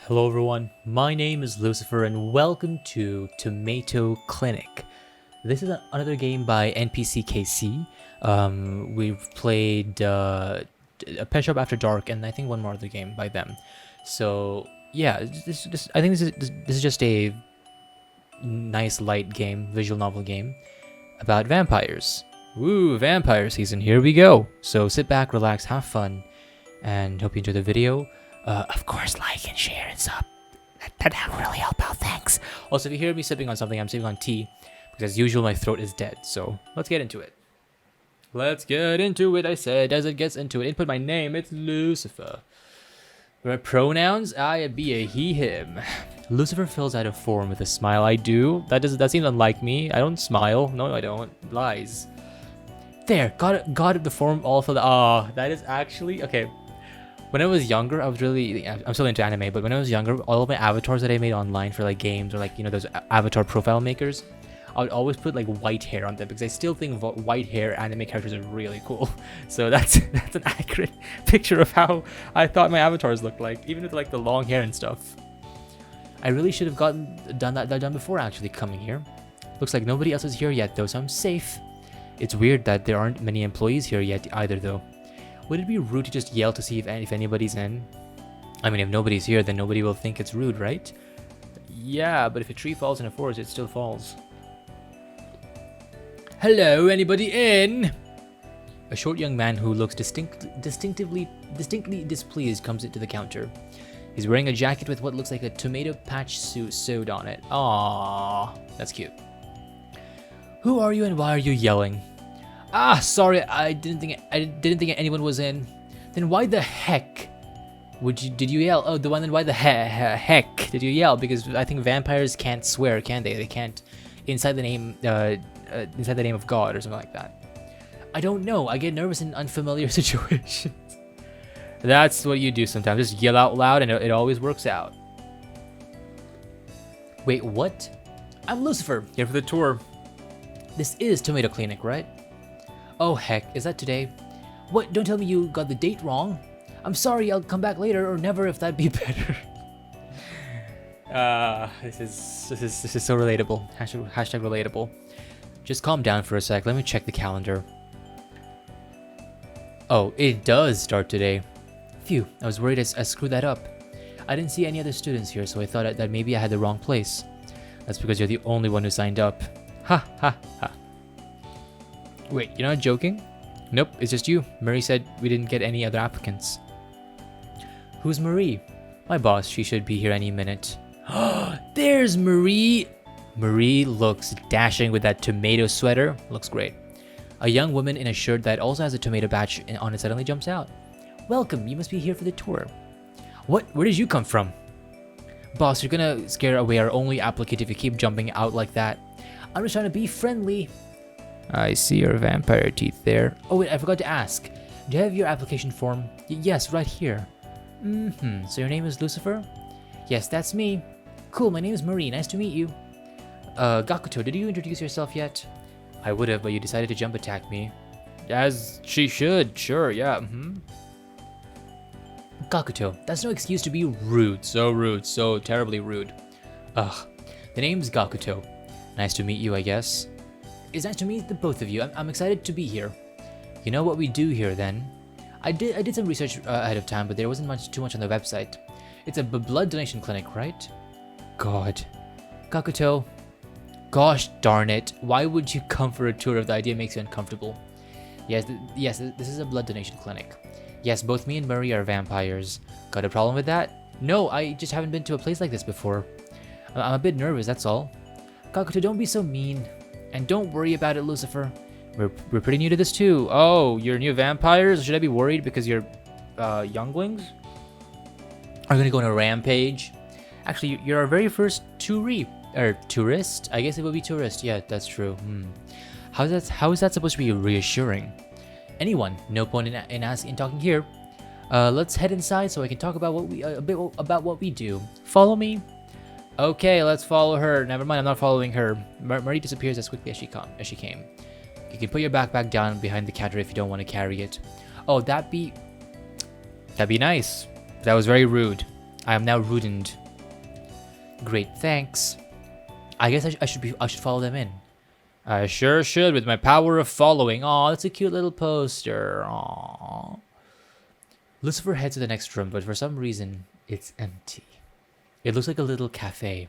Hello everyone, my name is Lucifer and welcome to Tomato Clinic. This is another game by NPCKC. We've played a Pet Shop After Dark and I think one more other game by them. So yeah, I think this is just a nice light game, visual novel game about vampires. Woo, vampire season, here we go. So sit back, relax, have fun, and hope you enjoy the video. Of course, like and share and sub. That would really help out, thanks. Also, if you hear me sipping on something, I'm sipping on tea, because as usual, my throat is dead. So, let's get into it. Let's get into it, I said, as it gets into it. Input my name, it's Lucifer. My pronouns, I be a he, him. Lucifer fills out a form with a smile. I do. That seems unlike me. I don't smile. No, I don't. Lies. There, got it, the form all filled out. Ah, that is actually, okay. When I was younger, I'm still into anime, but when I was younger, all of my avatars that I made online for like games or like, you know, those avatar profile makers, I would always put like white hair on them because I still think white hair anime characters are really cool. So that's an accurate picture of how I thought my avatars looked like, even with like the long hair and stuff. I really should have done that before actually coming here. Looks like nobody else is here yet though, so I'm safe. It's weird that there aren't many employees here yet either though. Would it be rude to just yell to see if anybody's in? I mean, if nobody's here, then nobody will think it's rude, right? Yeah, but if a tree falls in a forest, it still falls. Hello, anybody in? A short young man who looks distinctly displeased comes into the counter. He's wearing a jacket with what looks like a tomato patch suit sewed on it. Aww, that's cute. Who are you and why are you yelling? Ah, sorry, I didn't think anyone was in. Then why the heck did you yell? Oh, the one. Then why the heck did you yell? Because I think vampires can't swear, can they? They can't inside the name of God or something like that. I don't know. I get nervous in unfamiliar situations. That's what you do sometimes. Just yell out loud, and it always works out. Wait, what? I'm Lucifer, here for the tour. This is Tomato Clinic, right? Oh heck, is that today? What, don't tell me you got the date wrong. I'm sorry, I'll come back later or never if that'd be better. This is so relatable. Hashtag relatable. Just calm down for a sec, let me check the calendar. Oh, it does start today. Phew, I was worried I screwed that up. I didn't see any other students here, so I thought that maybe I had the wrong place. That's because you're the only one who signed up. Ha ha ha. Wait, you're not joking? Nope, it's just you. Marie said we didn't get any other applicants. Who's Marie? My boss, she should be here any minute. There's Marie! Marie looks dashing with that tomato sweater. Looks great. A young woman in a shirt that also has a tomato patch on it suddenly jumps out. Welcome, you must be here for the tour. What? Where did you come from? Boss, you're gonna scare away our only applicant if you keep jumping out like that. I'm just trying to be friendly. I see your vampire teeth there. Oh wait, I forgot to ask. Do you have your application form? Yes, right here. So your name is Lucifer? Yes, that's me. Cool, my name is Marie. Nice to meet you. Gakuto, did you introduce yourself yet? I would have, but you decided to jump attack me. As she should, sure, yeah. Gakuto, that's no excuse to be rude. So terribly rude. Ugh, the name's Gakuto. Nice to meet you, I guess. It's nice to meet the both of you. I'm excited to be here. You know what we do here then? I did some research ahead of time, but there wasn't too much on the website. It's a blood donation clinic, right? God. Gakuto. Gosh darn it. Why would you come for a tour if the idea makes you uncomfortable? Yes, this is a blood donation clinic. Yes, both me and Marie are vampires. Got a problem with that? No, I just haven't been to a place like this before. I'm a bit nervous, that's all. Gakuto, don't be so mean. And don't worry about it, Lucifer. We're pretty new to this too. Oh, you're new vampires? Should I be worried because you're younglings? Are gonna go on a rampage? Actually, you're our very first tourist? I guess it would be tourist. Yeah, that's true. How is that supposed to be reassuring? Anyone? No point in talking here. Let's head inside so I can talk about a bit about what we do. Follow me. Okay, let's follow her. Never mind, I'm not following her. Marie disappears as quickly as she came. You can put your backpack down behind the counter if you don't want to carry it. Oh, that'd be nice. That was very rude. I am now rudened. Great, thanks. I guess I should follow them in. I sure should with my power of following. Aw, that's a cute little poster. Aw. Lucifer heads to the next room, but for some reason, it's empty. It looks like a little cafe.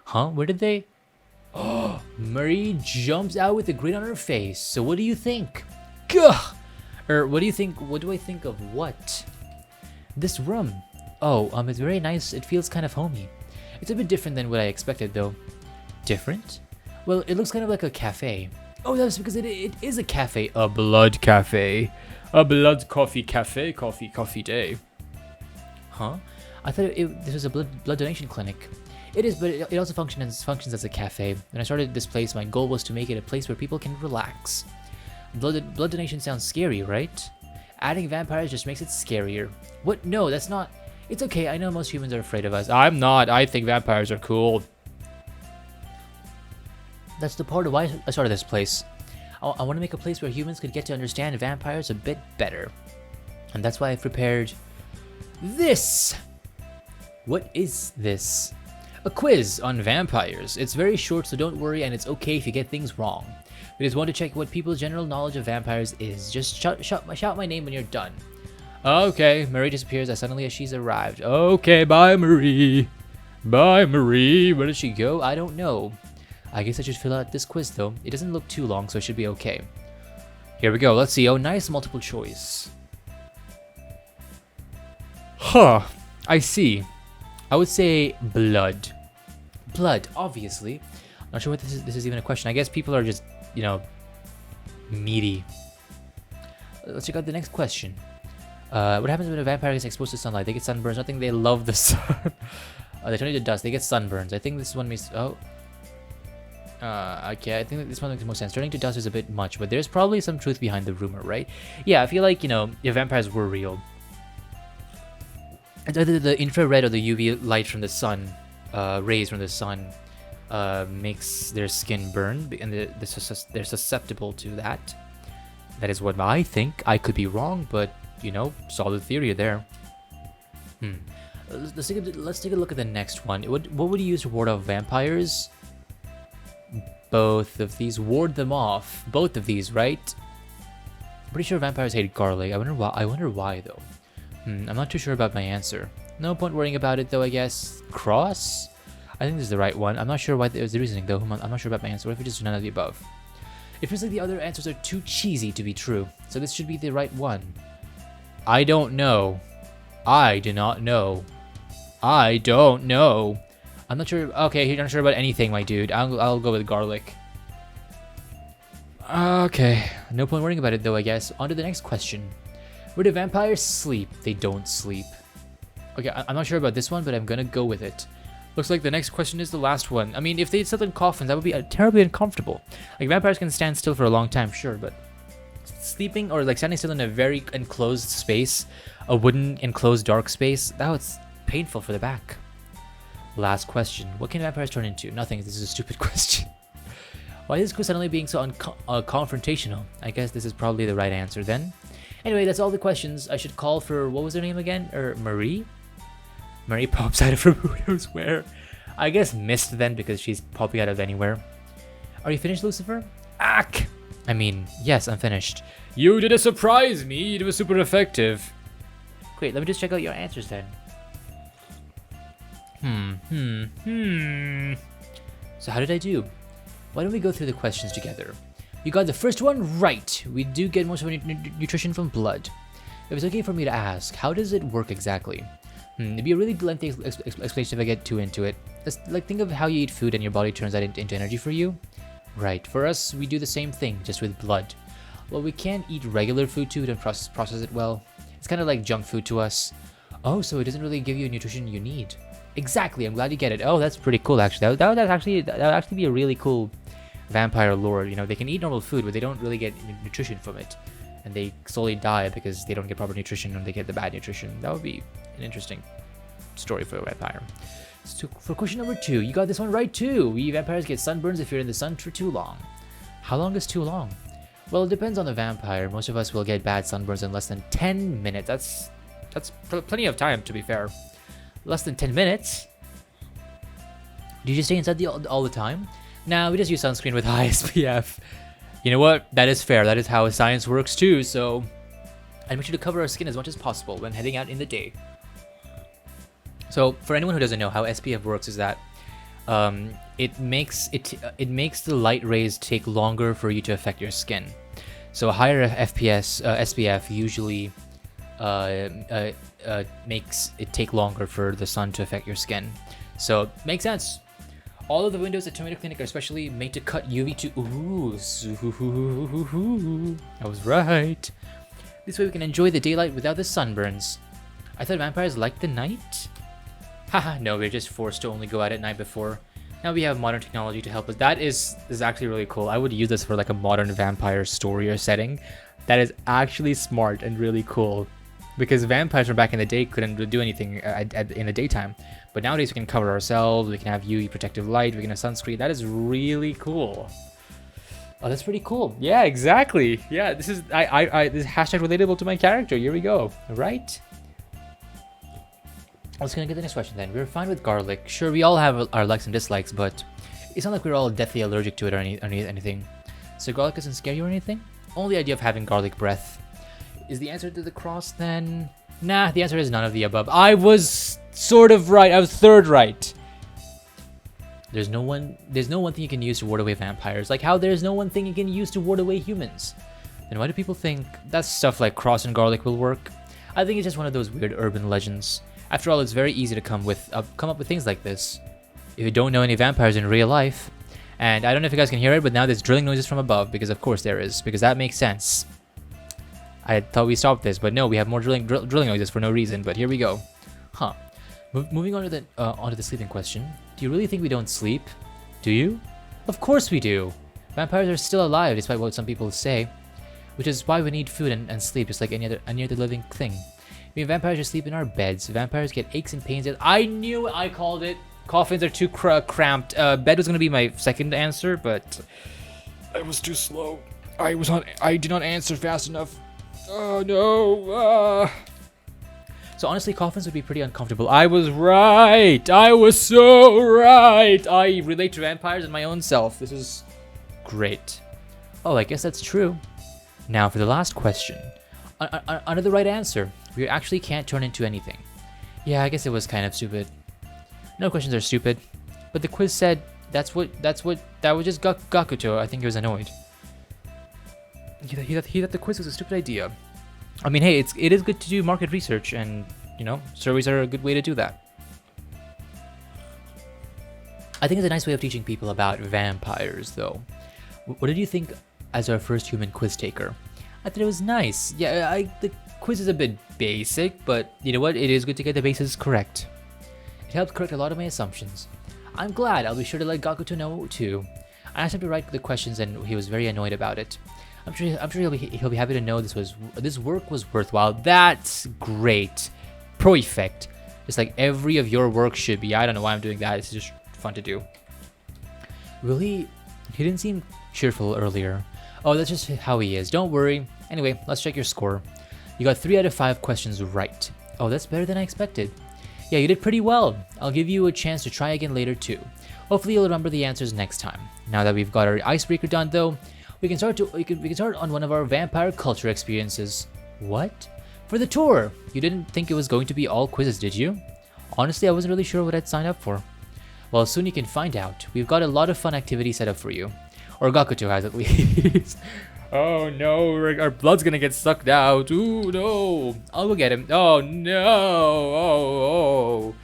Huh? Where did they? Oh, Marie jumps out with a grin on her face. So what do you think? Gah! What do you think? What do I think of what? This room. Oh, it's very nice. It feels kind of homey. It's a bit different than what I expected, though. Different? Well, it looks kind of like a cafe. Oh, that's because it is a cafe. A blood cafe. A blood coffee cafe. Coffee day. Huh? I thought this was a blood donation clinic. It is, but it also functions as a cafe. When I started this place, my goal was to make it a place where people can relax. Blood donation sounds scary, right? Adding vampires just makes it scarier. What? No, that's not... It's okay, I know most humans are afraid of us. I'm not. I think vampires are cool. That's the part of why I started this place. I want to make a place where humans could get to understand vampires a bit better. And that's why I've prepared this. What is this? A quiz on vampires. It's very short, so don't worry, and it's okay if you get things wrong. We just want to check what people's general knowledge of vampires is. Just shout my name when you're done. Okay, Marie disappears as suddenly as she's arrived. Okay, bye Marie. Bye Marie. Where did she go? I don't know. I guess I should fill out this quiz though. It doesn't look too long, so it should be okay. Here we go. Let's see. Oh, nice multiple choice. Huh. I see. I would say blood. Blood, obviously. Not sure what this is even a question. I guess people are just, you know, meaty. Let's check out the next question. What happens when a vampire gets exposed to sunlight? They get sunburns. I think they love the sun. They turn into dust. They get sunburns. I think this one means... Oh. Okay, I think this one makes the most sense. Turning to dust is a bit much, but there's probably some truth behind the rumor, right? Yeah, I feel like, you know, if vampires were real, it's either the infrared or the UV light from the sun, rays from the sun, makes their skin burn, and they're susceptible to that. That is what I think. I could be wrong, but, you know, solid theory there. Let's take a look at the next one. What would you use to ward off vampires? Both of these. Ward them off. Both of these, right? I'm pretty sure vampires hate garlic. I wonder why though. I'm not too sure about my answer. No point worrying about it though, I guess. Cross? I think this is the right one. I'm not sure why there's the reasoning though. I'm not sure about my answer. What if we just do none of the above? It feels like the other answers are too cheesy to be true. So this should be the right one. I don't know. I do not know. I don't know. I'm not sure. Okay, you're not sure about anything, my dude. I'll go with garlic. Okay. No point worrying about it, though, I guess. On to the next question. Where do vampires sleep? They don't sleep. Okay, I'm not sure about this one, but I'm gonna go with it. Looks like the next question is the last one. I mean, if they slept in coffins, that would be terribly uncomfortable. Like, vampires can stand still for a long time, sure, but sleeping or, like, standing still in a very enclosed space, a wooden, enclosed, dark space, that was painful for the back. Last question. What can vampires turn into? Nothing. This is a stupid question. Why is this quiz suddenly being so confrontational? I guess this is probably the right answer then. Anyway, that's all the questions. I should call for... What was her name again? Marie? Marie pops out of her who knows where. I guess missed then because she's popping out of anywhere. Are you finished, Lucifer? Ack! I mean, yes, I'm finished. You didn't surprise me. It was super effective. Great, let me just check out your answers then. So how did I do? Why don't we go through the questions together? You got the first one right. We do get most of our nutrition from blood. If it's okay for me to ask, how does it work exactly? It'd be a really lengthy explanation if I get too into it. Like, think of how you eat food and your body turns that into energy for you. Right, for us, we do the same thing, just with blood. Well, we can't eat regular food too to process it well. It's kind of like junk food to us. Oh, so it doesn't really give you the nutrition you need. Exactly, I'm glad you get it. Oh, that's pretty cool, actually. That would actually be a really cool vampire lore. You know, they can eat normal food, but they don't really get nutrition from it. And they slowly die because they don't get proper nutrition and they get the bad nutrition. That would be an interesting story for a vampire. So for question number 2, you got this one right too. We vampires get sunburns if you're in the sun for too long. How long is too long? Well, it depends on the vampire. Most of us will get bad sunburns in less than 10 minutes. That's plenty of time, to be fair. less than 10 minutes. Do you just stay inside all the time? Nah, we just use sunscreen with high SPF. You know what? That is fair. That is how science works too, so... And make sure to cover our skin as much as possible when heading out in the day. So, for anyone who doesn't know how SPF works is that it makes the light rays take longer for you to affect your skin. So a higher SPF usually makes it take longer for the sun to affect your skin. So, makes sense. All of the windows at Tomato Clinic are specially made to cut UV to... Ooh, I was right. This way we can enjoy the daylight without the sunburns. I thought vampires liked the night? Haha, no, we're just forced to only go out at night before. Now we have modern technology to help us. That is actually really cool. I would use this for like a modern vampire story or setting. That is actually smart and really cool. Because vampires from back in the day couldn't do anything in the daytime. But nowadays we can cover ourselves, we can have UV protective light, we can have sunscreen. That is really cool. Oh, that's pretty cool. Yeah, exactly. Yeah, this is this is hashtag relatable to my character. Here we go. Right? Let's gonna get the next question then. We're fine with garlic. Sure, we all have our likes and dislikes, but it's not like we're all deathly allergic to it or anything. So garlic doesn't scare you or anything? Only idea of having garlic breath. Is the answer to the cross then? Nah, the answer is none of the above. I was sort of right. I was third right. There's no one thing you can use to ward away vampires. Like how there's no one thing you can use to ward away humans. Then why do people think that stuff like cross and garlic will work? I think it's just one of those weird urban legends. After all, it's very easy to come up with things like this if you don't know any vampires in real life. And I don't know if you guys can hear it, but now there's drilling noises from above, because of course there is, because that makes sense. I thought we stopped this, but no, we have more drilling noises for no reason, but here we go. Huh. Moving on to onto the sleeping question. Do you really think we don't sleep? Do you? Of course we do. Vampires are still alive, despite what some people say, which is why we need food and sleep, just like any other living thing. I mean, vampires just sleep in our beds. Vampires get aches and pains. I knew it. I called it. Coffins are too cramped. Bed was gonna be my second answer, but I was too slow. I did not answer fast enough. Oh no. So honestly, coffins would be pretty uncomfortable. I was right. I was so right. I relate to vampires in my own self. This is great. Oh, I guess that's true. Now for the last question. Under the right answer, we actually can't turn into anything. Yeah, I guess it was kind of stupid. No questions are stupid, but the quiz said that was just Gakuto. I think he was annoyed. He thought the quiz was a stupid idea. I mean, hey, it is good to do market research, and you know, surveys are a good way to do that. I think it's a nice way of teaching people about vampires, though. What did you think as our first human quiz taker? I thought it was nice. Yeah, the quiz is a bit basic, but you know what? It is good to get the bases correct. It helped correct a lot of my assumptions. I'm glad. I'll be sure to let Gakuto know too. I asked him to write the questions, and he was very annoyed about it. I'm sure he'll be happy to know this work was worthwhile. That's great. Perfect. Just like every of your work should be. I don't know why I'm doing that. It's just fun to do. Really? He didn't seem cheerful earlier. Oh, that's just how he is. Don't worry. Anyway, let's check your score. You got 3 out of 5 questions right. Oh, that's better than I expected. Yeah, you did pretty well. I'll give you a chance to try again later too. Hopefully you'll remember the answers next time. Now that we've got our icebreaker done though, we can start on one of our vampire culture experiences. What? For the tour! You didn't think it was going to be all quizzes, did you? Honestly, I wasn't really sure what I'd sign up for. Well, soon you can find out. We've got a lot of fun activities set up for you. Or Gakuto has at least. Oh no, our blood's gonna get sucked out. Ooh no. I'll go get him. Oh no. Oh.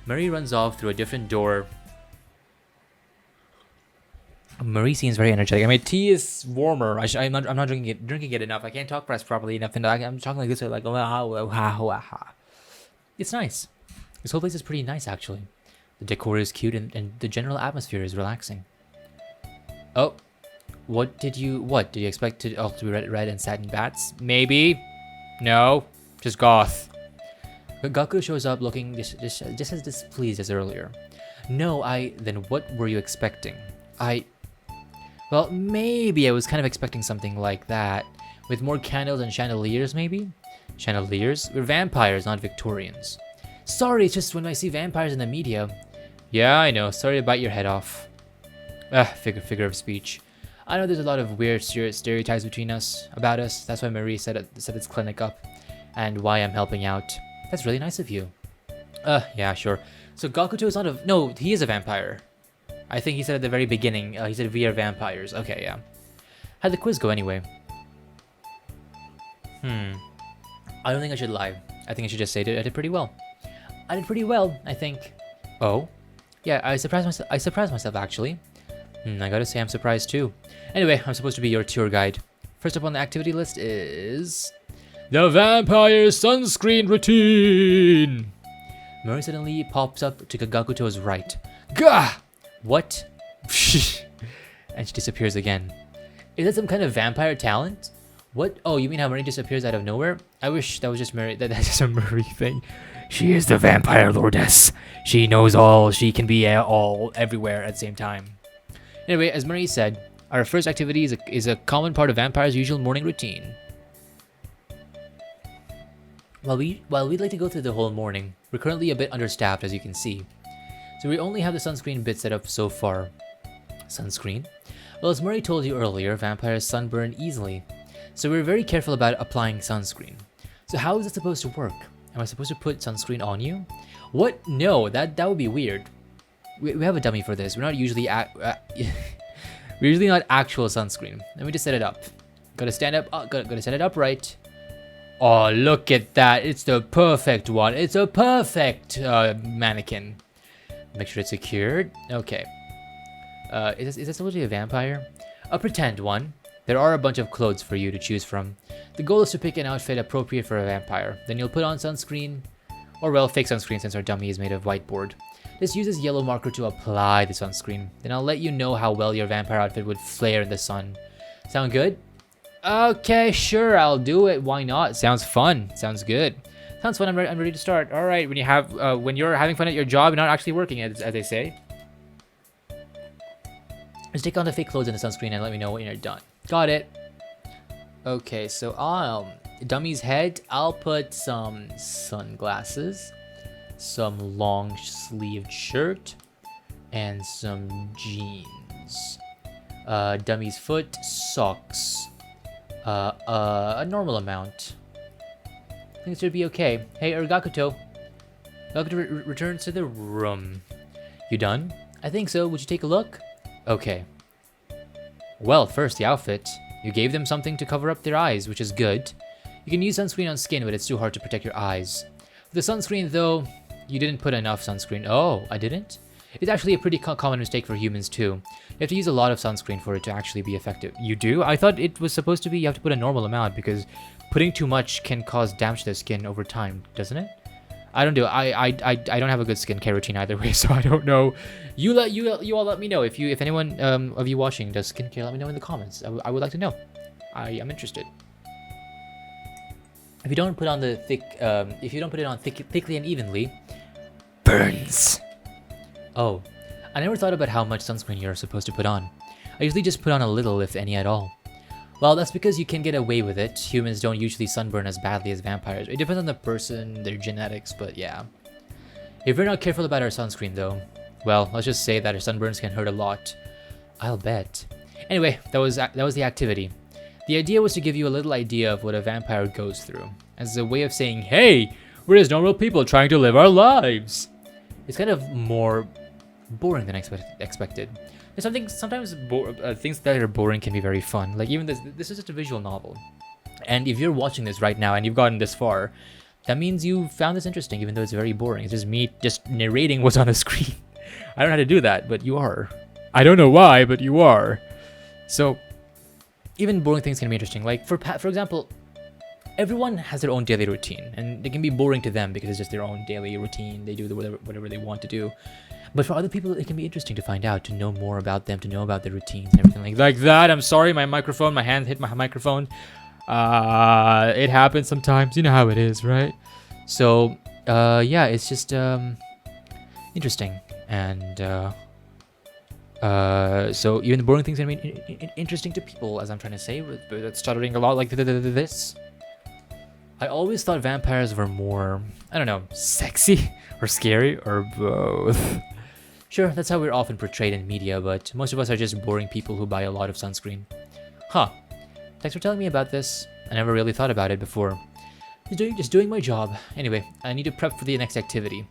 Marie runs off through a different door. Marie seems very energetic. I mean, tea is warmer. I'm not drinking it enough. I can't talk press properly enough, and I'm talking like this, like it's nice. This whole place is pretty nice, actually. The decor is cute, and the general atmosphere is relaxing. Oh, what did you expect to be red and satin bats? Maybe, no, just goth. But Gaku shows up looking just as displeased as earlier. No, then what were you expecting? Well, maybe I was kind of expecting something like that. With more candles and chandeliers, maybe? Chandeliers? We're vampires, not Victorians. Sorry, it's just when I see vampires in the media. Yeah, I know. Sorry to bite your head off. Figure of speech. I know there's a lot of weird stereotypes between us, about us. That's why Marie set its clinic up, and why I'm helping out. That's really nice of you. Yeah, sure. So Gakuto is not a... No, he is a vampire. I think he said at the very beginning, he said we are vampires. Okay, yeah. How'd the quiz go anyway? I don't think I should lie. I think I should just say that I did pretty well. I did pretty well, I think. Oh? Yeah, I surprised myself actually. I gotta say I'm surprised too. Anyway, I'm supposed to be your tour guide. First up on the activity list is... the Vampire Sunscreen Routine! Murray suddenly pops up to Gakuto's right. Gah! What? And she disappears again. Is that some kind of vampire talent? What? Oh, you mean how Murray disappears out of nowhere? I wish that was just Murray. That's just a Murray thing. She is the vampire lordess. She knows all. She can be all everywhere at the same time. Anyway, as Murray said, our first activity is a common part of vampire's usual morning routine. While we'd like to go through the whole morning, we're currently a bit understaffed, as you can see. So we only have the sunscreen bit set up so far. Sunscreen? Well, as Murray told you earlier, vampires sunburn easily. So we're very careful about applying sunscreen. So how is it supposed to work? Am I supposed to put sunscreen on you? What? No, that would be weird. We have a dummy for this. We're not usually we're usually not actual sunscreen. Let me just set it up. Gotta stand up. Oh, gotta set it up right. Oh, look at that. It's the perfect one. It's a perfect mannequin. Make sure it's secured. Okay. Is this supposed to be a vampire? A pretend one. There are a bunch of clothes for you to choose from. The goal is to pick an outfit appropriate for a vampire. Then you'll put on sunscreen. Or well, fake sunscreen since our dummy is made of whiteboard. Just use this yellow marker to apply the sunscreen. Then I'll let you know how well your vampire outfit would flare in the sun. Sound good? Okay, sure, I'll do it. Why not? Sounds fun. Sounds good. Sounds fun. I'm ready to start. All right. When you're having fun at your job, you're not actually working, as they say. Just take on the fake clothes and the sunscreen and let me know when you're done. Got it. Okay, so dummy's head. I'll put some sunglasses, some long-sleeved shirt, and some jeans. Dummy's foot, socks. A normal amount. I think it should be okay. Hey, Gakuto. Gakuto returns to the room. You done? I think so. Would you take a look? Okay. Well, first, the outfit. You gave them something to cover up their eyes, which is good. You can use sunscreen on skin, but it's too hard to protect your eyes. For the sunscreen, though, you didn't put enough sunscreen. Oh, I didn't? It's actually a pretty common mistake for humans, too. You have to use a lot of sunscreen for it to actually be effective. You do? I thought it was supposed to be you have to put a normal amount, because putting too much can cause damage to the skin over time, doesn't it? I don't do it. I don't have a good skincare routine either way, so I don't know. You all let me know if anyone of you watching does skincare. Let me know in the comments. I would like to know. I am interested. If you don't put on the put it on thickly and evenly, burns. Oh, I never thought about how much sunscreen you're supposed to put on. I usually just put on a little, if any at all. Well, that's because you can get away with it. Humans don't usually sunburn as badly as vampires. It depends on the person, their genetics, but yeah. If we're not careful about our sunscreen though, well, let's just say that our sunburns can hurt a lot. I'll bet. Anyway, that was the activity. The idea was to give you a little idea of what a vampire goes through, as a way of saying, hey, we're just normal people trying to live our lives. It's kind of more boring than expected. Sometimes things that are boring can be very fun. Like even this is just a visual novel. And if you're watching this right now and you've gotten this far, that means you found this interesting, even though it's very boring. It's just me just narrating what's on the screen. I don't know how to do that, but you are. I don't know why, but you are. So even boring things can be interesting. Like for example, everyone has their own daily routine, and it can be boring to them because it's just their own daily routine. They do whatever they want to do. But for other people, it can be interesting to find out, to know more about them, to know about their routines and everything like that. I'm sorry, my hand hit my microphone. It happens sometimes. You know how it is, right? So, yeah, it's just interesting. And so even the boring things can be interesting to people, as I'm trying to say. But it's stuttering a lot like this. I always thought vampires were more, I don't know, sexy or scary or both. Sure, that's how we're often portrayed in media, but most of us are just boring people who buy a lot of sunscreen. Huh. Thanks for telling me about this. I never really thought about it before. Just doing my job. Anyway, I need to prep for the next activity.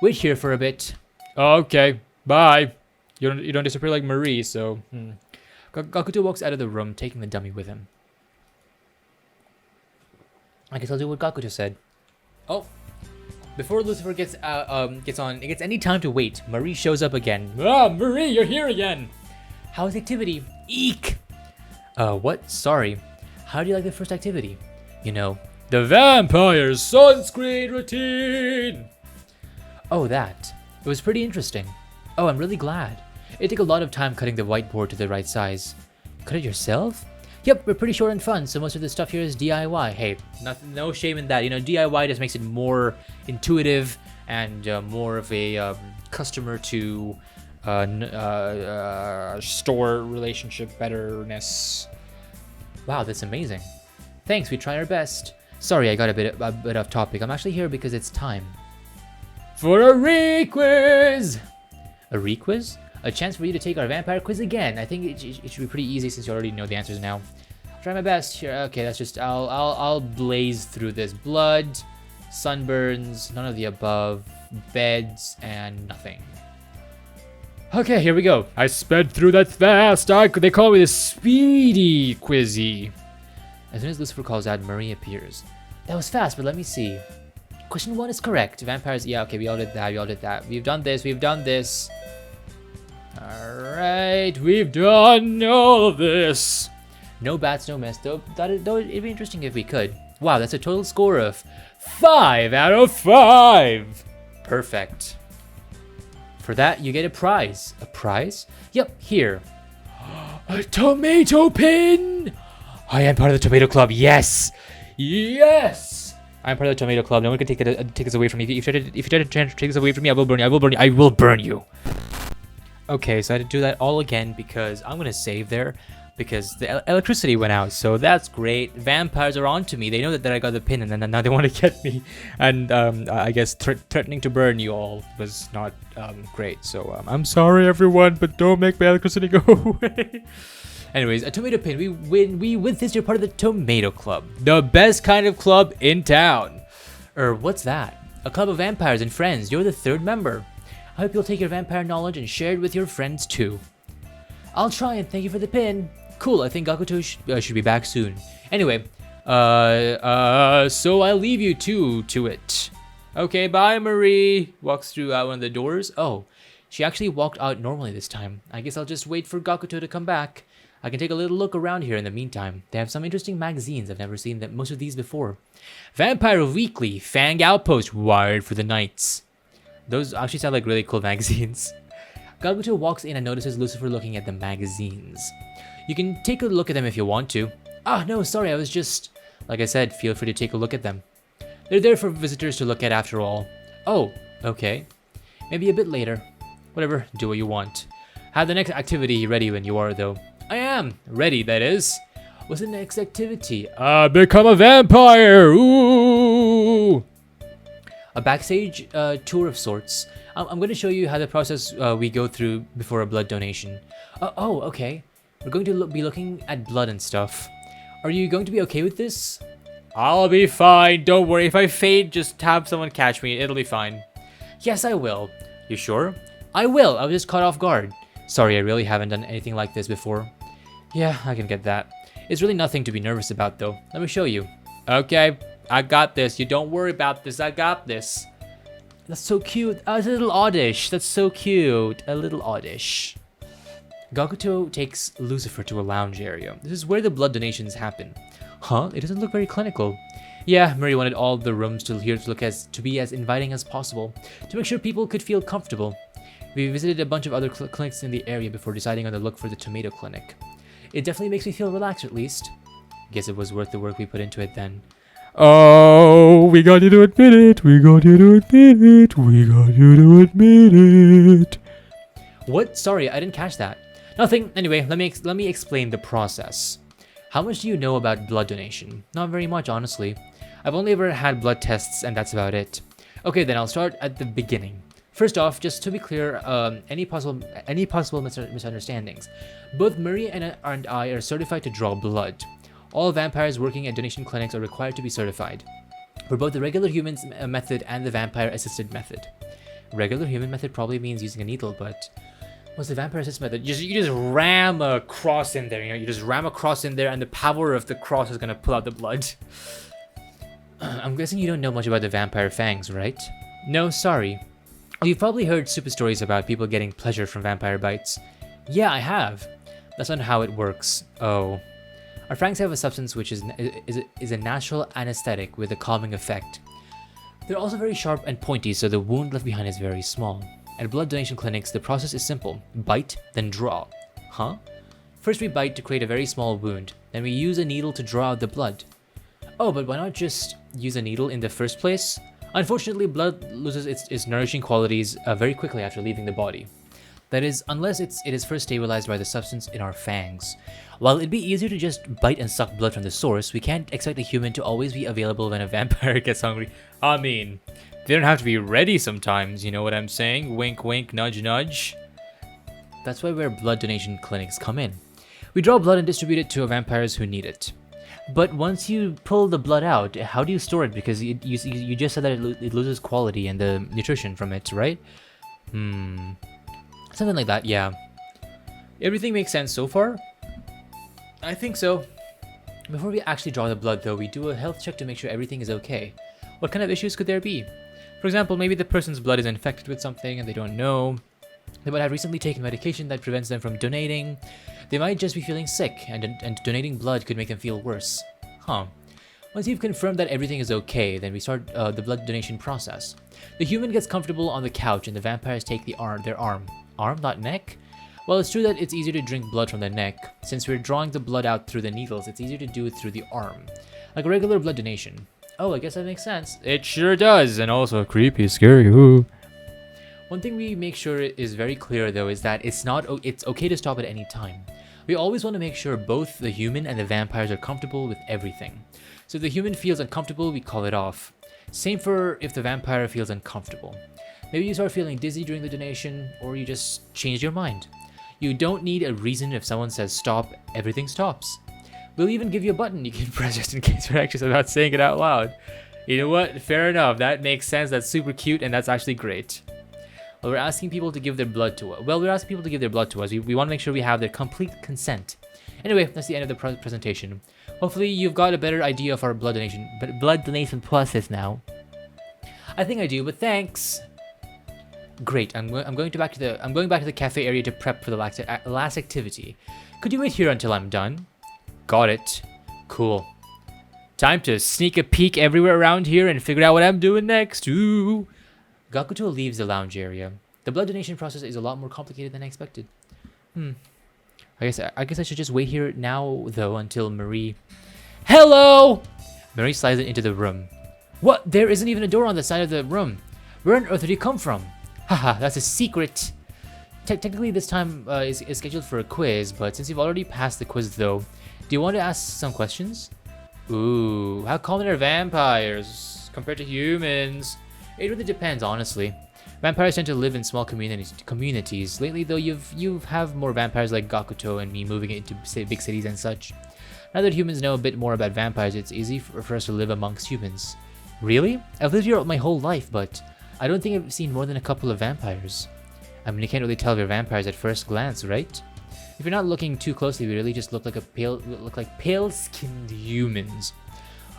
Wait here for a bit. Okay, bye. You don't disappear like Marie, so... Gakuto walks out of the room, taking the dummy with him. I guess I'll do what Gakuto said. Oh, before Lucifer gets any time to wait, Marie shows up again. Ah, Marie, you're here again. How's the activity? Eek. What? Sorry. How do you like the first activity? You know, the vampire sunscreen routine. Oh, that. It was pretty interesting. Oh, I'm really glad. It took a lot of time cutting the whiteboard to the right size. Cut it yourself? Yep, we're pretty short and fun, so most of the stuff here is DIY. Hey, no shame in that. You know, DIY just makes it more intuitive and more of a customer to store relationship betterness. Wow, that's amazing. Thanks, we try our best. Sorry, I got a bit off topic. I'm actually here because it's time for a re-quiz. A re-quiz? A chance for you to take our vampire quiz again. I think it should be pretty easy since you already know the answers now. I'll try my best here. Okay, that's just I'll blaze through this. Blood, sunburns, none of the above, beds, and nothing. Okay, here we go. I sped through that fast. They call me the Speedy Quizzy. As soon as Lucifer calls out, Marie appears. That was fast, but let me see. Question 1 is correct. Vampires. Yeah, okay, we all did that. We've done this. Alright, we've done all of this. No bats, no mess. Though it'd be interesting if we could. Wow, that's a total score of 5 out of 5. Perfect. For that, you get a prize. A prize? Yep, here. A tomato pin! I am part of the tomato club, yes! Yes! I'm part of the tomato club. No one can take this away from me. If you try to take this away from me, I will burn you. I will burn you. Okay, so I had to do that all again because I'm gonna save there because the electricity went out. So that's great. Vampires are on to me. They know that I got the pin, and then now they want to get me. And I guess threatening to burn you all was not great. So I'm sorry, everyone, but don't make my electricity go away. Anyways, a tomato pin. We win this. You're part of the Tomato Club, the best kind of club in town. What's that? A club of vampires and friends. You're the 3rd member. I hope you'll take your vampire knowledge and share it with your friends too. I'll try, and thank you for the pin. Cool, I think Gakuto should be back soon. Anyway, so I'll leave you to it. Okay, bye, Marie. Walks through one of the doors. Oh, she actually walked out normally this time. I guess I'll just wait for Gakuto to come back. I can take a little look around here in the meantime. They have some interesting magazines. I've never seen most of these before. Vampire Weekly, Fang Outpost, Wired for the Nights. Those actually sound like really cool magazines. Gakuto walks in and notices Lucifer looking at the magazines. You can take a look at them if you want to. Ah, no, sorry, I was just... Like I said, feel free to take a look at them. They're there for visitors to look at after all. Oh, okay. Maybe a bit later. Whatever, do what you want. Have the next activity ready when you are, though. I am. Ready, that is. What's the next activity? Become a vampire! Ooh! A backstage tour of sorts. I'm going to show you how the process we go through before a blood donation. Oh, okay. We're going to be looking at blood and stuff. Are you going to be okay with this? I'll be fine. Don't worry. If I faint, just have someone catch me. It'll be fine. Yes, I will. You sure? I will. I was just caught off guard. Sorry, I really haven't done anything like this before. Yeah, I can get that. It's really nothing to be nervous about, though. Let me show you. Okay. I got this. You don't worry about this. I got this. That's so cute. It's a little oddish. That's so cute. A little oddish. Gakuto takes Lucifer to a lounge area. This is where the blood donations happen. Huh? It doesn't look very clinical. Yeah, Murray wanted all the rooms to be as inviting as possible, to make sure people could feel comfortable. We visited a bunch of other clinics in the area before deciding on the look for the tomato clinic. It definitely makes me feel relaxed, at least. Guess it was worth the work we put into it then. Oh, we got you to admit it. We got you to admit it. We got you to admit it. What? Sorry, I didn't catch that. Nothing. Anyway, let me explain the process. How much do you know about blood donation? Not very much, honestly. I've only ever had blood tests, and that's about it. Okay, then I'll start at the beginning. First off, just to be clear, any possible misunderstandings. Both Marie and I are certified to draw blood. All vampires working at donation clinics are required to be certified for both the regular human method and the vampire-assisted method. Regular human method probably means using a needle, but what's the vampire-assisted method? You just ram a cross in there, you just ram a cross in there and the power of the cross is gonna pull out the blood. I'm guessing you don't know much about the vampire fangs, right? No, sorry. You've probably heard super stories about people getting pleasure from vampire bites. Yeah, I have. That's not how it works. Oh. Our fangs have a substance which is a natural anesthetic with a calming effect. They're also very sharp and pointy, so the wound left behind is very small. At blood donation clinics, the process is simple. Bite, then draw. Huh? First we bite to create a very small wound, then we use a needle to draw out the blood. Oh, but why not just use a needle in the first place? Unfortunately, blood loses its nourishing qualities very quickly after leaving the body. That is, unless it is first stabilized by the substance in our fangs. While it'd be easier to just bite and suck blood from the source, we can't expect a human to always be available when a vampire gets hungry. I mean, they don't have to be ready sometimes, you know what I'm saying? Wink wink, nudge nudge. That's why where blood donation clinics come in. We draw blood and distribute it to vampires who need it. But once you pull the blood out, how do you store it? Because you just said that it loses quality and the nutrition from it, right? Something like that, yeah. Everything makes sense so far? I think so. Before we actually draw the blood though, we do a health check to make sure everything is okay. What kind of issues could there be? For example, maybe the person's blood is infected with something and they don't know. They might have recently taken medication that prevents them from donating. They might just be feeling sick, and donating blood could make them feel worse. Huh. Once you've confirmed that everything is okay, then we start the blood donation process. The human gets comfortable on the couch and the vampires take their arm. Arm, not neck? Well, it's true that it's easier to drink blood from the neck. Since we're drawing the blood out through the needles, it's easier to do it through the arm. Like a regular blood donation. Oh, I guess that makes sense. It sure does, and also creepy, scary, ooh. One thing we make sure is very clear though is that it's okay to stop at any time. We always want to make sure both the human and the vampires are comfortable with everything. So if the human feels uncomfortable, we call it off. Same for if the vampire feels uncomfortable. Maybe you start feeling dizzy during the donation, or you just change your mind. You don't need a reason. If someone says stop, everything stops. We'll even give you a button you can press just in case you're anxious about saying it out loud. You know what? Fair enough. That makes sense. That's super cute, and that's actually great. Well, we're asking people to give their blood to us. We want to make sure we have their complete consent. Anyway, that's the end of the presentation. Hopefully, you've got a better idea of our blood donation process now. I think I do, but thanks. Great. I'm going back to the cafe area to prep for the last activity. Could you wait here until I'm done? Got it. Cool. Time to sneak a peek everywhere around here and figure out what I'm doing next. Ooh. Gakuto leaves the lounge area. The blood donation process is a lot more complicated than I expected. I guess I should just wait here now, though, until Marie... Hello! Marie slides into the room. What? There isn't even a door on the side of the room. Where on earth did you come from? Haha, that's a secret. Technically, this time is scheduled for a quiz, but since you've already passed the quiz, though, do you want to ask some questions? Ooh, how common are vampires compared to humans? It really depends, honestly. Vampires tend to live in small communities. Lately, though, you have more vampires like Gakuto and me moving into big cities and such. Now that humans know a bit more about vampires, it's easy for us to live amongst humans. Really? I've lived here my whole life, but I don't think I've seen more than a couple of vampires. I mean, you can't really tell if they're vampires at first glance, right? If you're not looking too closely, we really just look like pale-skinned humans.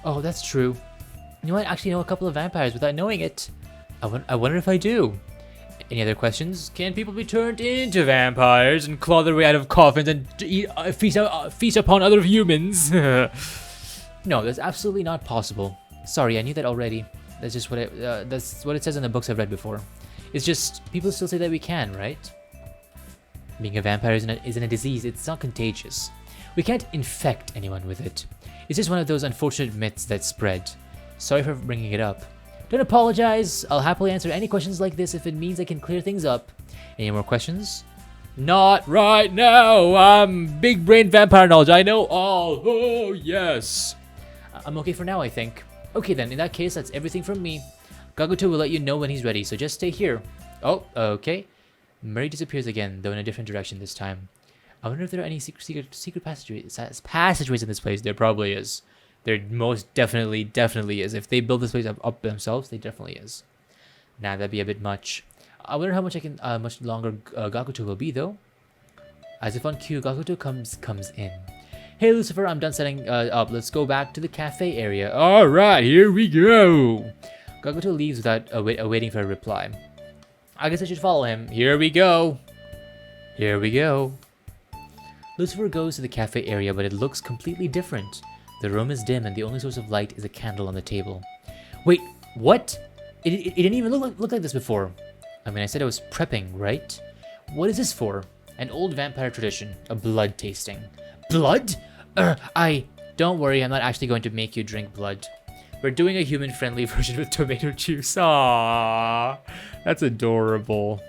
Oh, that's true. You might actually know a couple of vampires without knowing it. I wonder if I do. Any other questions? Can people be turned into vampires and claw their way out of coffins and feast upon other humans? No, that's absolutely not possible. Sorry, I knew that already. That's just what it says in the books I've read before. It's just people still say that we can, right? Being a vampire isn't a disease. It's not contagious. We can't infect anyone with it. It's just one of those unfortunate myths that spread. Sorry for bringing it up. Don't apologize. I'll happily answer any questions like this if it means I can clear things up. Any more questions? Not right now. I'm big brain vampire knowledge. I know all. Oh, yes. I'm okay for now, I think. Okay then, in that case, that's everything from me. Gagoto will let you know when he's ready, so just stay here. Oh, okay. Murray disappears again, though in a different direction this time. I wonder if there are any secret passageways in this place. There probably is. There most definitely is. If they build this place up themselves, they definitely is. Nah, that'd be a bit much. I wonder how much much longer Gakuto will be though. As if on cue, Gakuto comes in. Hey Lucifer, I'm done setting up. Let's go back to the cafe area. All right, here we go. Gakuto leaves without waiting for a reply. I guess I should follow him. Here we go. Here we go. Lucifer goes to the cafe area, but it looks completely different. The room is dim, and the only source of light is a candle on the table. Wait, what? It didn't even look like this before. I mean, I said I was prepping, right? What is this for? An old vampire tradition, a blood tasting. Blood? Don't worry, I'm not actually going to make you drink blood. We're doing a human-friendly version with tomato juice. Aww, that's adorable.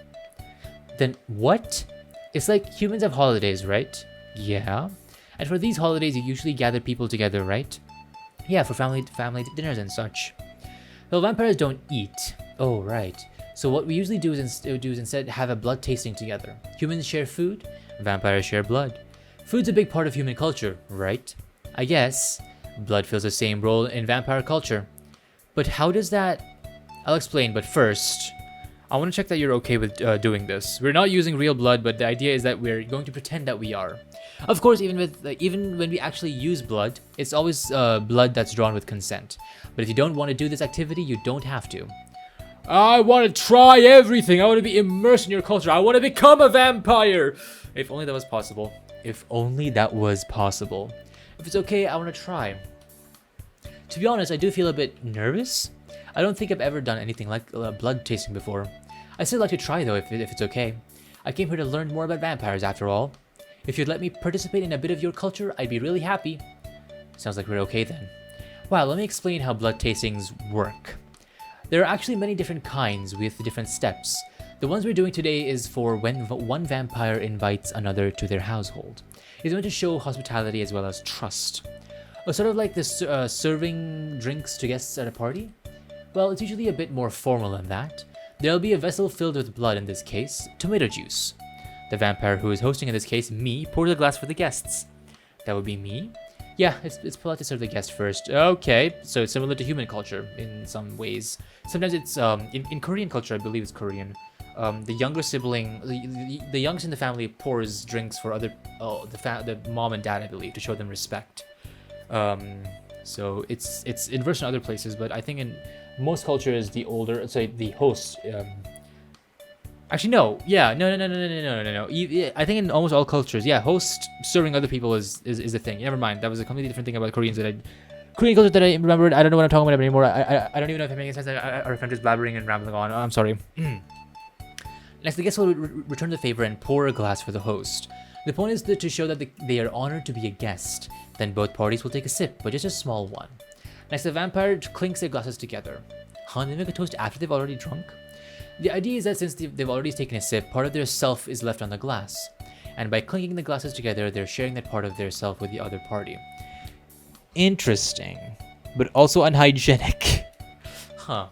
Then what? It's like humans have holidays, right? Yeah. And for these holidays, you usually gather people together, right? Yeah, for family dinners and such. Well, vampires don't eat. Oh, right. So what we usually do is instead have a blood tasting together. Humans share food, vampires share blood. Food's a big part of human culture, right? I guess. Blood fills the same role in vampire culture. But how does that... I'll explain, but first, I want to check that you're okay with doing this. We're not using real blood, but the idea is that we're going to pretend that we are. Of course, even when we actually use blood, it's always blood that's drawn with consent. But if you don't want to do this activity, you don't have to. I want to try everything. I want to be immersed in your culture. I want to become a vampire. If only that was possible. If only that was possible. If it's okay, I want to try. To be honest, I do feel a bit nervous. I don't think I've ever done anything like blood tasting before. I'd still like to try though, if it's okay. I came here to learn more about vampires after all. If you'd let me participate in a bit of your culture, I'd be really happy. Sounds like we're okay then. Wow, let me explain how blood tastings work. There are actually many different kinds with different steps. The ones we're doing today is for when one vampire invites another to their household. It's meant to show hospitality as well as trust. Sort of like this serving drinks to guests at a party? Well, it's usually a bit more formal than that. There'll be a vessel filled with blood in this case, tomato juice. The vampire who is hosting in this case, me, pours a glass for the guests. That would be me. Yeah, it's polite to serve the guest first. Okay, so it's similar to human culture in some ways. Sometimes it's, in Korean culture, I believe it's Korean. The younger sibling, the youngest in the family pours drinks for the mom and dad, I believe, to show them respect. So it's inverse in other places, but I think in most cultures, the host. Actually, no. Yeah, no. I think in almost all cultures, yeah, host serving other people is a thing. Never mind, that was a completely different thing about Korean culture that I remembered. I don't know what I'm talking about anymore. I don't even know if I'm making sense, or if I'm just blabbering and rambling on. I'm sorry. Next, the guests will return the favor and pour a glass for the host. The point is to show that they are honored to be a guest. Then both parties will take a sip, but just a small one. Next, the vampire clinks their glasses together. Huh, they make a toast after they've already drunk? The idea is that since they've already taken a sip, part of their self is left on the glass. And by clinking the glasses together, they're sharing that part of their self with the other party. Interesting, but also unhygienic. Huh.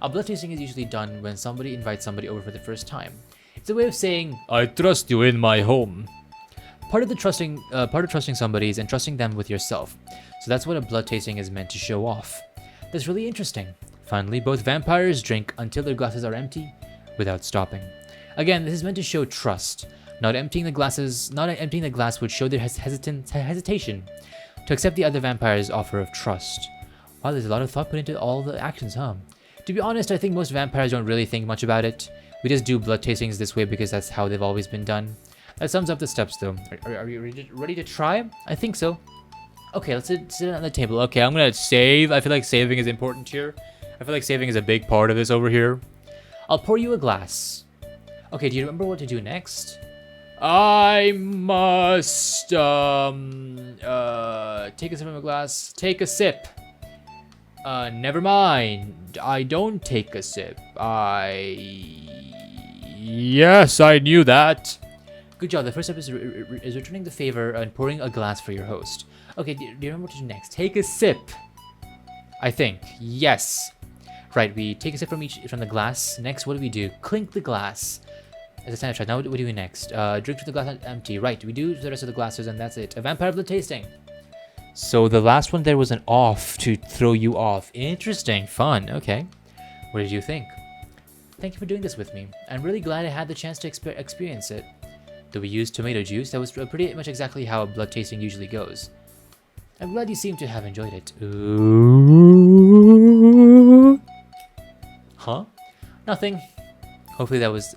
A blood tasting is usually done when somebody invites somebody over for the first time. It's a way of saying, I trust you in my home. Part of trusting somebody is entrusting them with yourself. So that's what a blood tasting is meant to show off. That's really interesting. Finally, both vampires drink until their glasses are empty without stopping. Again, this is meant to show trust. Not emptying the glass would show their hesitation to accept the other vampire's offer of trust. Wow, there's a lot of thought put into all the actions, huh? To be honest, I think most vampires don't really think much about it. We just do blood tastings this way because that's how they've always been done. That sums up the steps though. Are you ready to try? I think so. Okay, let's sit on the table. Okay, I'm gonna save. I feel like saving is important here. I feel like saving is a big part of this over here. I'll pour you a glass. Okay, do you remember what to do next? I must, take a sip from a glass. Take a sip. Never mind. I don't take a sip. Yes, I knew that. Good job. The first step is returning the favor and pouring a glass for your host. Okay, do you remember what to do next? Take a sip. I think. Yes. Right, we take a sip from the glass. Next, what do we do? Clink the glass. As a standard shot. Now what do we do next? Drink from the glass empty. Right, we do the rest of the glasses and that's it. A vampire blood tasting. So the last one there was an off to throw you off. Interesting. Fun. Okay. What did you think? Thank you for doing this with me. I'm really glad I had the chance to experience it. Though we used tomato juice, that was pretty much exactly how a blood tasting usually goes. I'm glad you seem to have enjoyed it. Ooh. Huh? Nothing. Hopefully that was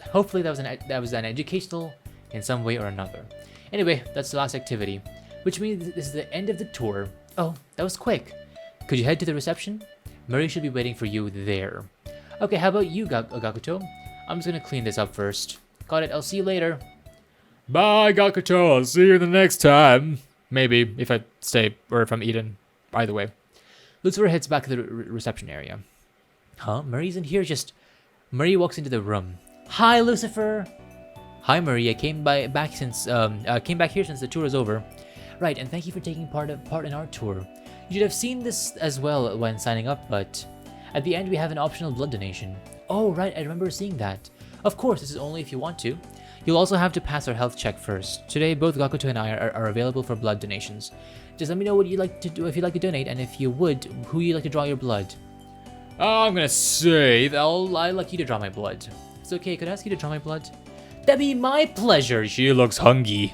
an educational in some way or another. Anyway, that's the last activity, which means this is the end of the tour. Oh, that was quick. Could you head to the reception? Murray should be waiting for you there. Okay, how about you, Gakuto? I'm just gonna clean this up first. Got it, I'll see you later. Bye, Gakuto, I'll see you the next time. Maybe, if I stay, or if I'm eaten. Either way. Lucifer heads back to the reception area. Huh? Murray's in here just... Murray walks into the room. Hi, Lucifer! Hi, Murray, I came back here since the tour is over. Right, and thank you for taking part in our tour. You should have seen this as well when signing up, but... At the end, we have an optional blood donation. Oh, right, I remember seeing that. Of course, this is only if you want to. You'll also have to pass our health check first. Today, both Gakuto and I are available for blood donations. Just let me know what you'd like to do, if you'd like to donate, and if you would, who you'd like to draw your blood. I'm gonna say that I'd like you to draw my blood. It's okay, could I ask you to draw my blood? That'd be my pleasure. She looks hungry.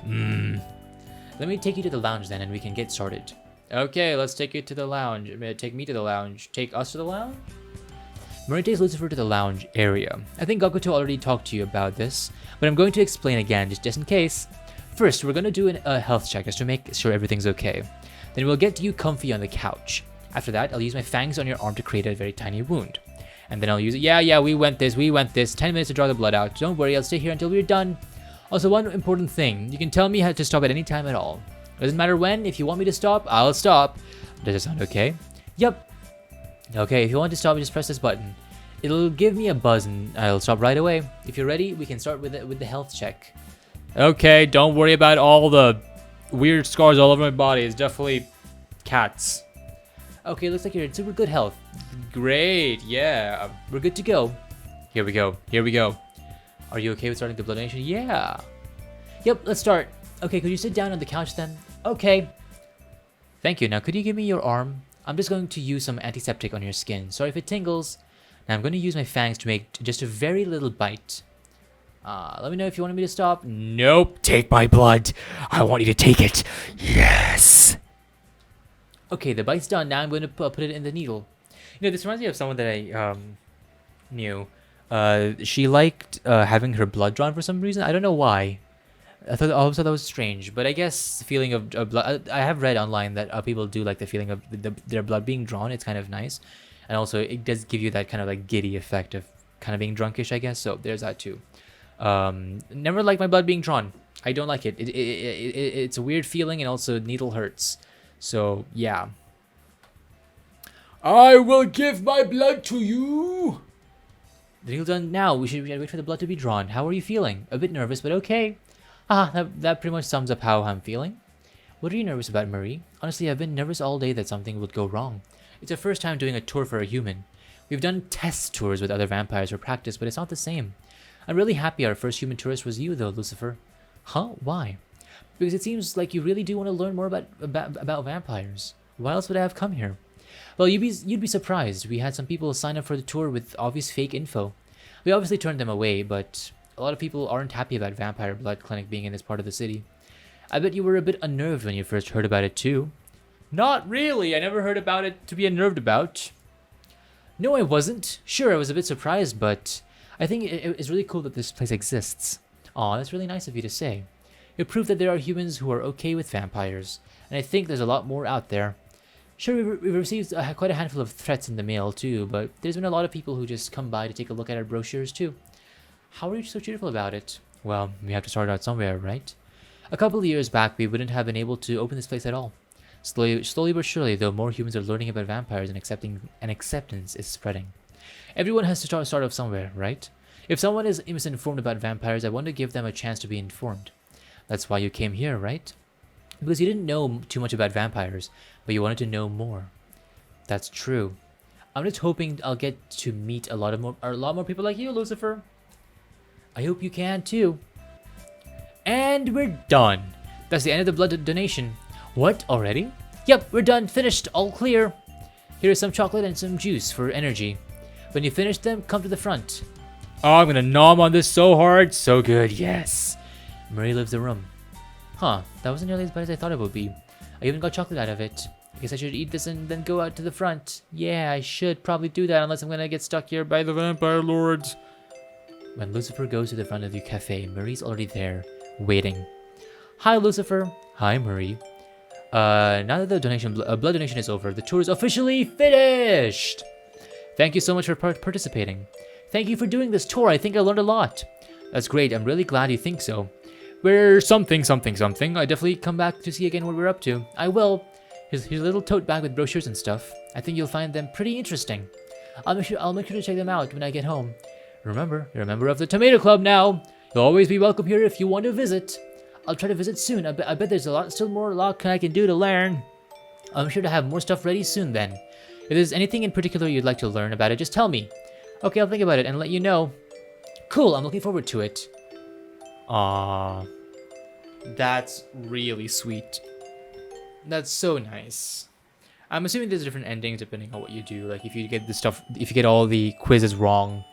Let me take you to the lounge then, and we can get started. Okay, let's take you to the lounge. Take me to the lounge. Take us to the lounge? Murray takes Lucifer to the lounge area. I think Gakuto already talked to you about this, but I'm going to explain again, just in case. First, we're going to do a health check just to make sure everything's okay. Then we'll get you comfy on the couch. After that, I'll use my fangs on your arm to create a very tiny wound. And then I'll use it. Yeah, we went this. 10 minutes to draw the blood out. Don't worry, I'll stay here until we're done. Also, one important thing. You can tell me how to stop at any time at all. Doesn't matter when. If you want me to stop, I'll stop. Does it sound okay? Yep. Okay, if you want to stop, just press this button. It'll give me a buzz and I'll stop right away. If you're ready, we can start with the health check. Okay, don't worry about all the weird scars all over my body. It's definitely cats. Okay, looks like you're in super good health. Great, yeah. We're good to go. Here we go. Are you okay with starting the blood donation? Yeah. Yep, let's start. Okay, could you sit down on the couch then? Okay. Thank you. Now, could you give me your arm? I'm just going to use some antiseptic on your skin. Sorry if it tingles. Now, I'm going to use my fangs to make just a very little bite. Let me know if you want me to stop. Nope. Take my blood. I want you to take it. Yes. Okay, the bite's done. Now I'm going to put it in the needle. You know, this reminds me of someone that I knew. She liked having her blood drawn for some reason. I don't know why. I always thought that was strange, but I guess the feeling of blood. I have read online that people do like the feeling of their blood being drawn. It's kind of nice, and also it does give you that kind of like giddy effect of kind of being drunkish, I guess. So there's that too. Never liked my blood being drawn. I don't like it. It's a weird feeling, and also needle hurts. So yeah. I will give my blood to you. The needle's done now. We should wait for the blood to be drawn. How are you feeling? A bit nervous, but okay. That pretty much sums up how I'm feeling. What are you nervous about, Marie? Honestly, I've been nervous all day that something would go wrong. It's our first time doing a tour for a human. We've done test tours with other vampires for practice, but it's not the same. I'm really happy our first human tourist was you, though, Lucifer. Huh? Why? Because it seems like you really do want to learn more about vampires. Why else would I have come here? Well, you'd be surprised. We had some people sign up for the tour with obvious fake info. We obviously turned them away, but a lot of people aren't happy about Vampire Blood Clinic being in this part of the city. I bet you were a bit unnerved when you first heard about it too. Not really. I never heard about it to be unnerved about. No, I wasn't. Sure, I was a bit surprised, but I think it's really cool that this place exists. Aw, that's really nice of you to say. It proved that there are humans who are okay with vampires, and I think there's a lot more out there. Sure, we've received quite a handful of threats in the mail too, but there's been a lot of people who just come by to take a look at our brochures too. How are you so cheerful about it? Well, we have to start out somewhere, right? A couple of years back, we wouldn't have been able to open this place at all. Slowly but surely, though, more humans are learning about vampires and acceptance is spreading. Everyone has to start off somewhere, right? If someone is misinformed about vampires, I want to give them a chance to be informed. That's why you came here, right? Because you didn't know too much about vampires, but you wanted to know more. That's true. I'm just hoping I'll get to meet a lot more people like you, Lucifer. I hope you can too. And we're done. That's the end of the blood donation. What, already? Yep, we're done, finished, all clear. Here's some chocolate and some juice for energy. When you finish them, come to the front. Oh, I'm gonna nom on this so hard. So good, yes. Marie leaves the room. Huh, that wasn't nearly as bad as I thought it would be. I even got chocolate out of it. I guess I should eat this and then go out to the front. Yeah, I should probably do that unless I'm gonna get stuck here by the vampire lords. When Lucifer goes to the front of the cafe, Marie's already there, waiting. Hi, Lucifer. Hi, Marie. Now that the blood donation is over, the tour is officially finished! Thank you so much for participating. Thank you for doing this tour. I think I learned a lot. That's great. I'm really glad you think so. We're something. I definitely come back to see again what we're up to. I will. Here's a little tote bag with brochures and stuff. I think you'll find them pretty interesting. I'll make sure to check them out when I get home. Remember, you're a member of the Tomato Club now. You'll always be welcome here if you want to visit. I'll try to visit soon. I bet there's a lot I can do to learn. I'm sure to have more stuff ready soon then. If there's anything in particular you'd like to learn about it, just tell me. Okay, I'll think about it and let you know. Cool, I'm looking forward to it. Aww. That's really sweet. That's so nice. I'm assuming there's different endings depending on what you do. Like if you get all the quizzes wrong,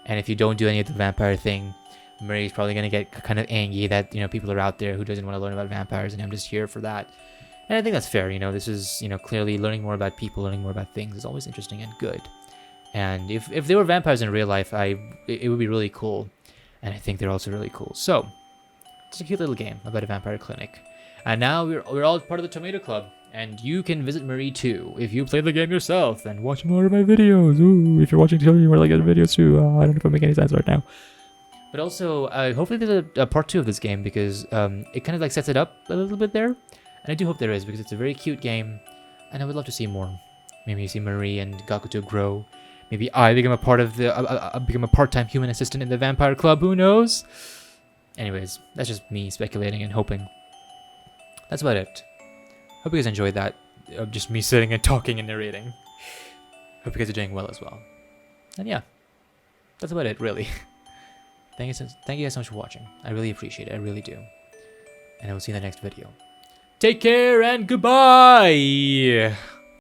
and if you don't do any of the vampire thing, Mary's probably gonna get kind of angry that, people are out there who doesn't want to learn about vampires, and I'm just here for that. And I think that's fair, this is, clearly learning more about people, learning more about things is always interesting and good. And if they were vampires in real life, it would be really cool. And I think they're also really cool. So, it's a cute little game about a vampire clinic. And now we're all part of the Tomato Club. And you can visit Marie too, if you play the game yourself and watch more of my videos. Ooh, if you're watching TV, you want to like other videos too. I don't know if I make any sense right now. But also, hopefully there's a part 2 of this game, because it kind of like sets it up a little bit there. And I do hope there is, because it's a very cute game. And I would love to see more. Maybe you see Marie and Gakuto grow. Maybe I become a part of become a part-time human assistant in the Vampire Club. Who knows? Anyways, that's just me speculating and hoping. That's about it. Hope you guys enjoyed that. Just me sitting and talking and narrating. Hope you guys are doing well as well. And yeah, that's about it, really. Thank you guys so much for watching. I really appreciate it. I really do. And I will see you in the next video. Take care and goodbye!